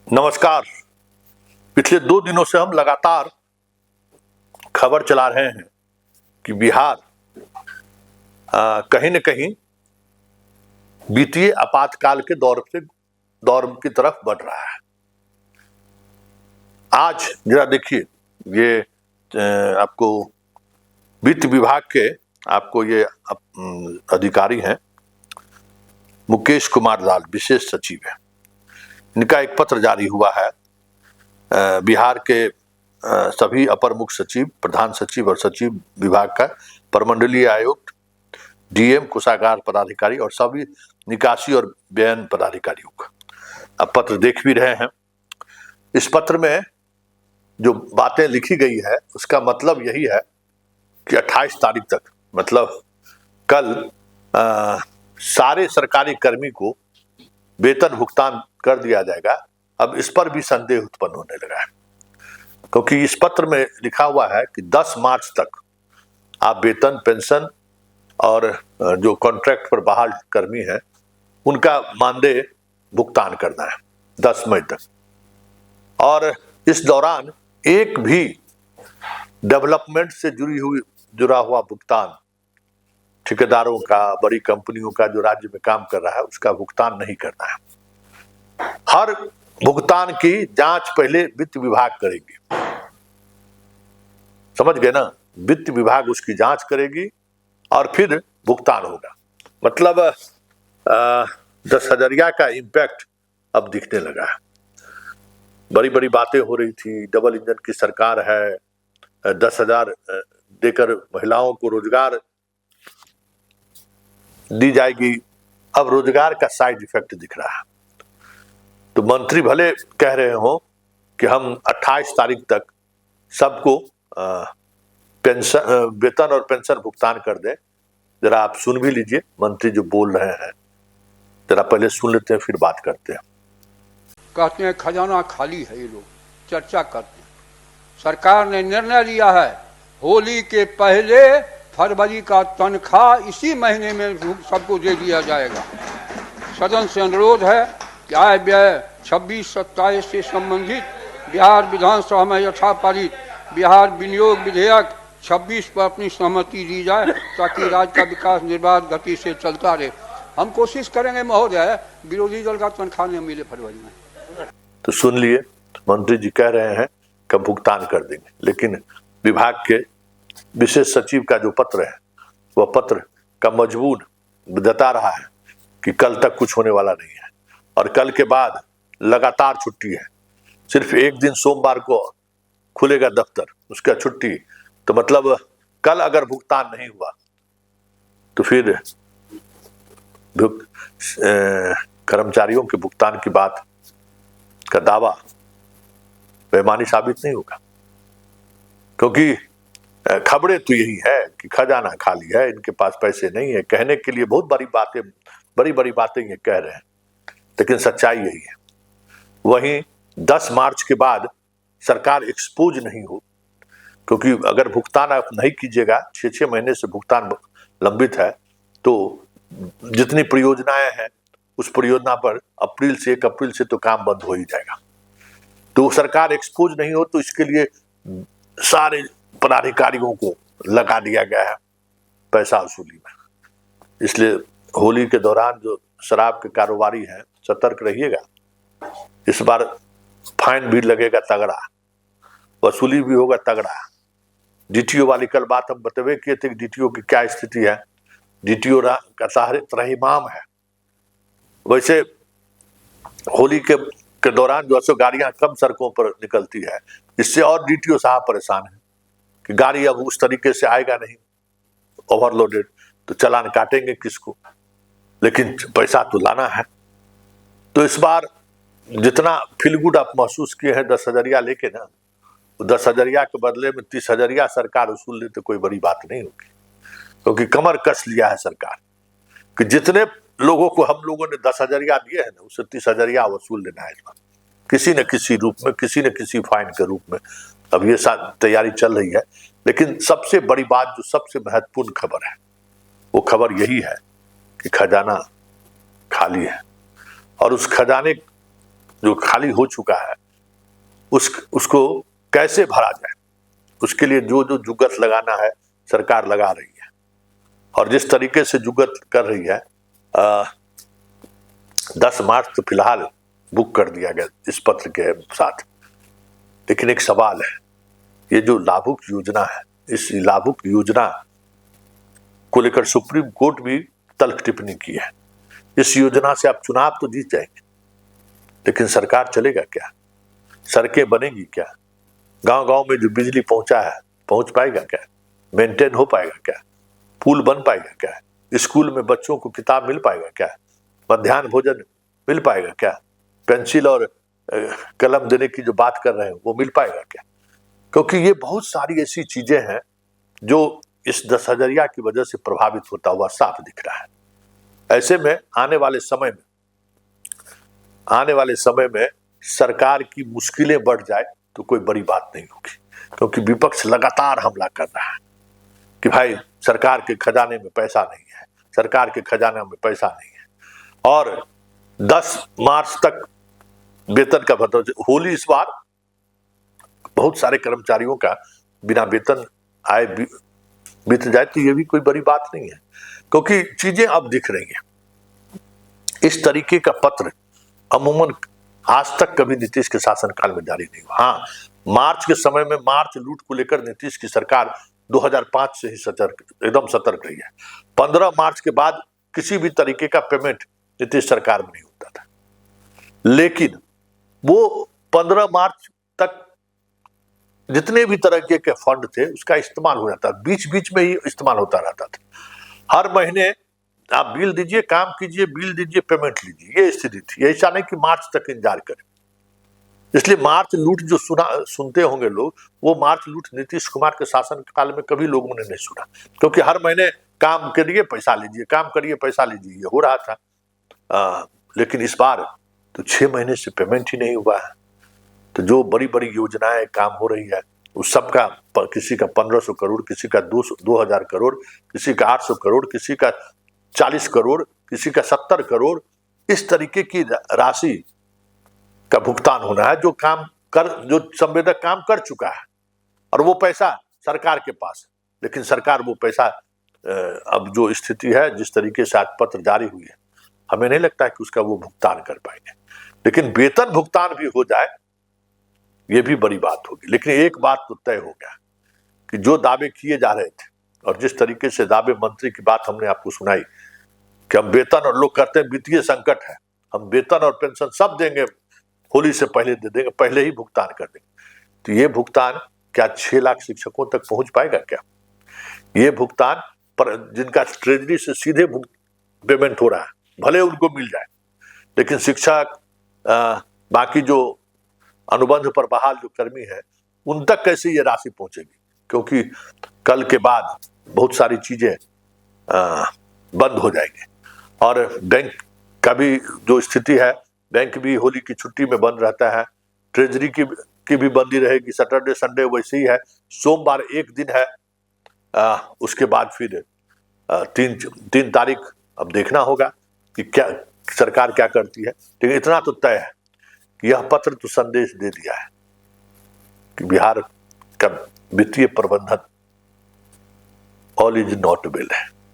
नमस्कार। पिछले 2 दिनों से हम लगातार खबर चला रहे हैं कि बिहार कहीं न कहीं वित्तीय आपातकाल के दौर की तरफ बढ़ रहा है। आज जरा देखिए, ये आपको वित्त विभाग के आपको ये अधिकारी हैं, मुकेश कुमार लाल विशेष सचिव है। इनका एक पत्र जारी हुआ है बिहार के सभी अपर मुख्य सचिव, प्रधान सचिव और सचिव विभाग का, प्रमंडलीय आयुक्त, डीएम, कोषागार पदाधिकारी और सभी निकासी और व्ययन पदाधिकारियों का। अब पत्र देख भी रहे हैं। इस पत्र में जो बातें लिखी गई है उसका मतलब यही है कि 28 तारीख तक, मतलब कल सारे सरकारी कर्मी को वेतन भुगतान कर दिया जाएगा। अब इस पर भी संदेह उत्पन्न होने लगा है, क्योंकि इस पत्र में लिखा हुआ है कि 10 मार्च तक आप वेतन, पेंशन और जो कॉन्ट्रैक्ट पर बहाल कर्मी हैं उनका मानदेय भुगतान करना है 10 मई तक। और इस दौरान एक भी डेवलपमेंट से जुड़ा हुआ भुगतान, ठेकेदारों का, बड़ी कंपनियों का जो राज्य में काम कर रहा है उसका भुगतान नहीं करना है। हर भुगतान की जांच पहले वित्त विभाग करेगी। समझ गए ना? वित्त विभाग उसकी जांच करेगी और फिर भुगतान होगा। मतलब 10,000 का इम्पैक्ट अब दिखने लगा है। बड़ी बड़ी बातें हो रही थी, डबल इंजन की सरकार है, 10,000 देकर महिलाओं को रोजगार दी जाएगी। अब रोजगार का साइड इफेक्ट दिख रहा है। तो मंत्री भले कह रहे हो कि हम 28 तारीख तक सबको पेंशन, वेतन और पेंशन भुगतान कर दें। जरा आप सुन भी लीजिए मंत्री जो बोल रहे हैं, जरा पहले सुन लेते हैं फिर बात करते हैं। कहते हैं खजाना खाली है, ये लोग चर्चा करते हैं। सरकार ने निर्णय लिया है होली के पहले फरवरी का तनख्वाह इसी महीने में सबको दे दिया जाएगा। सदन से अनुरोध है कि आय व्यय 26-27 से संबंधित बिहार विधानसभा में यथापारित बिहार विनियोग विधेयक 26 पर अपनी सहमति दी जाए ताकि राज्य का विकास निर्बाध गति से चलता रहे। हम कोशिश करेंगे महोदय, विरोधी दल का तनख्वाह नहीं मिले फरवरी में। तो सुन लिए, मंत्री जी कह रहे हैं कि भुगतान कर देंगे, लेकिन विभाग के विशेष सचिव का जो पत्र है वह पत्र का मजमून बता रहा है कि कल तक कुछ होने वाला नहीं है और कल के बाद लगातार छुट्टी है। सिर्फ एक दिन सोमवार को खुलेगा दफ्तर, उसका छुट्टी। तो मतलब कल अगर भुगतान नहीं हुआ तो फिर कर्मचारियों के भुगतान की बात का दावा बेईमानी साबित नहीं होगा, क्योंकि खबरें तो यही है कि खजाना खाली है, इनके पास पैसे नहीं है। कहने के लिए बहुत बड़ी बड़ी बातें ये कह रहे हैं, लेकिन सच्चाई यही है। वहीं 10 मार्च के बाद सरकार एक्सपोज नहीं हो, क्योंकि अगर भुगतान आप नहीं कीजिएगा, 6-6 महीने से भुगतान लंबित है, तो जितनी परियोजनाएं हैं उस परियोजना पर 1 अप्रैल से तो काम बंद हो ही जाएगा। तो सरकार एक्सपोज नहीं हो, तो इसके लिए सारे पदाधिकारियों को लगा दिया गया है पैसा वसूली में। इसलिए होली के दौरान जो शराब के कारोबारी हैं, सतर्क रहिएगा। इस बार फाइन भी लगेगा तगड़ा, वसूली भी होगा तगड़ा। डीटीओ वाली कल बात हम बतवे किए थे कि डीटीओ की क्या स्थिति है। डीटीओ का त्राहिमाम है। वैसे होली के दौरान जो गाड़ियां कम सड़कों पर निकलती है, इससे और डीटीओ साहब परेशान है कि गाड़ी अब उस तरीके से आएगा नहीं, ओवरलोडेड, तो चालान काटेंगे किसको, लेकिन पैसा तो लाना है। तो इस बार जितना फील गुड आप महसूस किए हैं 10,000 लेके ना, 10,000 के बदले में 30,000 सरकार वसूल ले तो कोई बड़ी बात नहीं होगी, क्योंकि कमर कस लिया है सरकार कि जितने लोगों को हम लोगों ने 10,000 दिए हैं ना, उससे 30,000 वसूल लेना है इस बार, किसी न किसी रूप में, किसी न किसी फाइन के रूप में। अब ये तैयारी चल रही है। लेकिन सबसे बड़ी बात, जो सबसे महत्वपूर्ण खबर है, वो खबर यही है कि खजाना खाली है। और उस खजाने जो खाली हो चुका है उसको कैसे भरा जाए, उसके लिए जो जो जुगत लगाना है सरकार लगा रही है। और जिस तरीके से जुगत कर रही है 10 मार्च तो फिलहाल बुक कर दिया गया इस पत्र के साथ। लेकिन एक सवाल है, ये जो लाभुक योजना है, इस लाभुक योजना को लेकर सुप्रीम कोर्ट भी तल्ख टिप्पणी की है। इस योजना से आप चुनाव तो जीत जाएंगे, लेकिन सरकार चलेगा क्या? सड़कें बनेगी क्या? गांव-गांव में जो बिजली पहुंचा है पहुंच पाएगा क्या? मेंटेन हो पाएगा क्या? पुल बन पाएगा क्या? स्कूल में बच्चों को किताब मिल पाएगा क्या? मध्याह्न भोजन मिल पाएगा क्या? पेंसिल और कलम देने की जो बात कर रहे हैं वो मिल पाएगा क्या? क्योंकि ये बहुत सारी ऐसी चीजें हैं जो इस 10,000 की वजह से प्रभावित होता हुआ साफ दिख रहा है। ऐसे में आने वाले समय में सरकार की मुश्किलें बढ़ जाए तो कोई बड़ी बात नहीं होगी, क्योंकि विपक्ष लगातार हमला कर रहा है कि भाई सरकार के खजाने में पैसा नहीं है, सरकार के खजाने में पैसा नहीं है। और 10 मार्च तक वेतन का भत्ता, होली इस बार बहुत सारे कर्मचारियों का बिना वेतन आए बीत जाए तो ये भी कोई बड़ी बात नहीं है, क्योंकि चीजें अब दिख रही हैं। इस तरीके का पत्र अमूमन आज तक कभी नीतीश के शासनकाल में जारी नहीं हुआ। हाँ, मार्च के समय में मार्च लूट को लेकर नीतीश की सरकार 2005 से ही एकदम सतर्क रही है। 15 मार्च के बाद किसी भी तरीके का पेमेंट नीतीश सरकार में नहीं होता था, लेकिन वो 15 मार्च तक जितने भी तरीके के फंड थे उसका इस्तेमाल हो जाता, बीच बीच में ही इस्तेमाल होता रहता था। हर महीने आप बिल दीजिए, काम कीजिए, बिल दीजिए, पेमेंट लीजिए, ये स्थिति थी। ऐसा नहीं कि मार्च तक इंतजार करें। इसलिए मार्च लूट जो सुनते होंगे लोग, वो मार्च लूट नीतीश कुमार के शासन काल में कभी लोगों ने नहीं सुना, क्योंकि हर महीने काम करिए पैसा लीजिए, काम करिए पैसा लीजिए, ये हो रहा था। लेकिन इस बार तो 6 महीने से पेमेंट ही नहीं हुआ है। तो जो बड़ी बड़ी योजनाएं काम हो रही है उस सबका किसी का 1500 करोड़, किसी का 2000 करोड़, किसी का 800 करोड़, किसी का 40 करोड़, किसी का 70 करोड़, इस तरीके की राशि का भुगतान होना है जो संवेदक काम कर चुका है और वो पैसा सरकार के पास है। लेकिन सरकार वो पैसा अब जो स्थिति है, जिस तरीके से आज पत्र जारी हुई है, हमें नहीं लगता है कि उसका वो भुगतान कर पाएंगे। लेकिन वेतन भुगतान भी हो जाए ये भी बड़ी बात होगी। लेकिन एक बात तो तय हो गया कि जो दावे किए जा रहे थे और जिस तरीके से दावे मंत्री की बात हमने आपको सुनाई कि हम वेतन, और लोग कहते हैं वित्तीय संकट है, हम वेतन और पेंशन सब देंगे, होली से पहले दे देंगे, पहले ही भुगतान कर देंगे। तो ये भुगतान क्या 6 लाख शिक्षकों तक पहुंच पाएगा क्या? ये भुगतान पर जिनका ट्रेजरी से सीधे पेमेंट हो रहा है भले उनको मिल जाए, लेकिन शिक्षक बाकी जो अनुबंध पर बहाल जो कर्मी है उन तक कैसे ये राशि पहुंचेगी? क्योंकि कल के बाद बहुत सारी चीजें बंद हो जाएंगी और बैंक का भी जो स्थिति है, बैंक भी होली की छुट्टी में बंद रहता है, ट्रेजरी की भी बंदी रहेगी, सैटरडे संडे वैसे ही है, सोमवार एक दिन है, उसके बाद फिर 3 तारीख अब देखना होगा कि क्या सरकार क्या करती है। लेकिन इतना तो तय है कि यह पत्र तो संदेश दे दिया है कि बिहार का वित्तीय प्रबंधन ऑल इज नॉट वेल है।